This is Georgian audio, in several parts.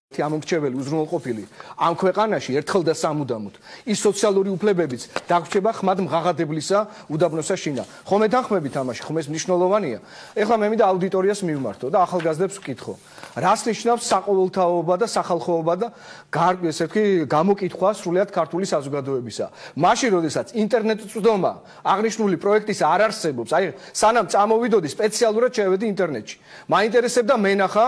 ამომრჩეველი უზრუნველყოფილი ამ ქვეყანაში ერთხელ და სამუდამოდ ის სოციალური უფლებებიც დაგვრჩება ხმად მღაღადებლისა უდაბნოსა შინა. ხომ ეთანხმებით ამაში, ხომ ეს მნიშვნელოვანია. ეხლა მე მინდა აუდიტორიას მივმართო და ახალგაზრდებს ვკითხო. რას ნიშნავს საყოველთაობა და სახალხოობა და ესე ვთქვი, გამოკითხვა სრულიად ქართული საზოგადოებისა. მაშინ, როდესაც ინტერნეტწვდომა აღნიშნული პროექტის არ არსებობს, აი სანამ წამოვიდოდი სპეციალურად შევედი ინტერნეტში. მაინტერესებდა მენახა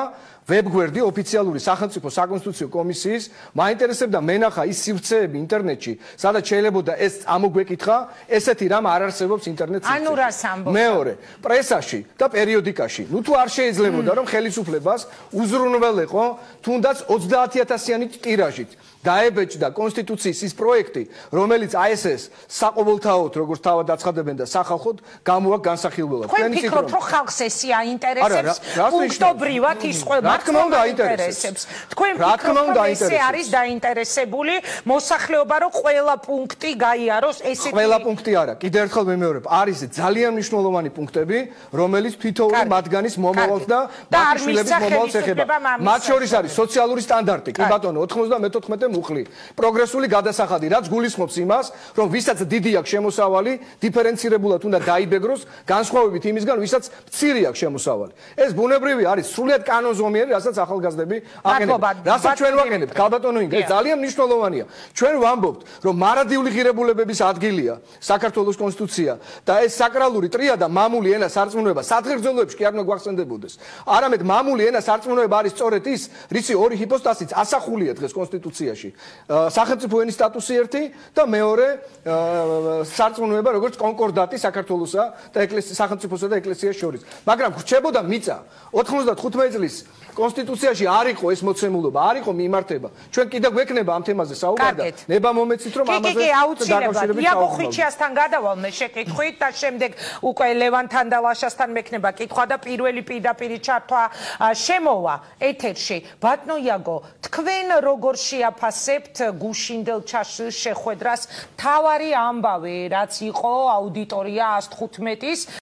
ვებგვერდი ოფიციალური სახელმწიფო საკონსტიტუციო კომისიის, მაინტერესებდა მენახა ის სივრცეები ინტერნეტში, სადაც შეიძლებოდა ეს ამოგვეკითხა, ესეთი რამ არ არსებობს ინტერნეტ სივრცეში. ანუ რას ამბობ? მეორე, პრესაში და პერიოდიკაში. ნუ თუ არ შეიძლებოდა რომ ხელისუფლებას უზრუნველეყო თუნდაც 30,000-იანი ტირაჟით დაებეჭდა კონსტიტუციის ის პროექტი, რომელიც ASS საყოველთაოდ, როგორც თავად აცხადებენ და სახალხოდ გამოაქვს განსახილველად. თქვენ ფიქრობთ, რომ ხალხს ეს აინტერესებს პუნქტობრივად ის ყველა თქმა უნდა აინტერესებს. თქვენ ფიქრობთ, რომ ეს არის დაინტერესებული მოსახლეობა, რომ ყველა პუნქტი გაიაროს ესეთი ყველა პუნქტი არა. კიდევ ერთხელ ვიმეორებ, არის ძალიან მნიშვნელოვანი პუნქტები, რომელიც თითოეული მათგანის მომავალს და მათიშვილების მომავალს ეხება. მათ შორის არის სოციალური სტანდარტი, კი ბატონო, 94 მუხლი, პროგრესული გადასახადი, რაც გულისხმობს იმას, რომ ვისაც დიდი აქვს შემოსავალი, დიფერენცირებულად უნდა დაიბეგროს, განსხვავებით იმისგან, ვისაც მცირე აქვს შემოსავალი. ეს ბუნებრივი არის, სრულიად კანონზომიერი, რასაც ახალგაზრდები აყენებენ. რასაც ჩვენ ვაყენებთ, ქალბატონო ინგა, ეს ძალიან მნიშვნელოვანია. ჩვენ ვამბობთ, რომ მარადიული ღირებულებების ადგილია საქართველოს კონსტიტუცია და ეს საკრალური ტრიადა მამული ენა სარწმუნოება სადღეგრძელოებში კი არ უნდა გვახსენდებოდეს. არამედ მამული ენა სარწმუნოება არის სწორედ ის, რისი ორი ჰიპოსტასიც ასახულია დღეს კონსტიტუციაში. სახელმწიფო ენის სტატუსი ერთი და მეორე სარწმუნოება როგორც კონკორდატი საქართველოსა და სახელმწიფოსა და ეკლესიას შორის. მაგრამ ვრჩებოდა მიწა 95 წლის კონსტიტუციაში არ იყო ეს მოცემულობა, არ იყო მიმართება. ჩვენ კიდევ გვექნება ამ თემაზე საუბარი და ნება მომეცით რომ ამაზე დაკავშირებით იაკოხიჩიასთან გადავალ შეკითხვით და შემდეგ უკვე ლევანთან და ლაშასთან მექნება კითხვა და პირველი პირდაპირ ჩართვა შემოვა ეთერში. ბატონო იაგო, თქვენ როგორ შეაფასებთ გუშინდელ შეხვედრას? თავარი ამბავი რაც იყო აუდიტორია 115-ის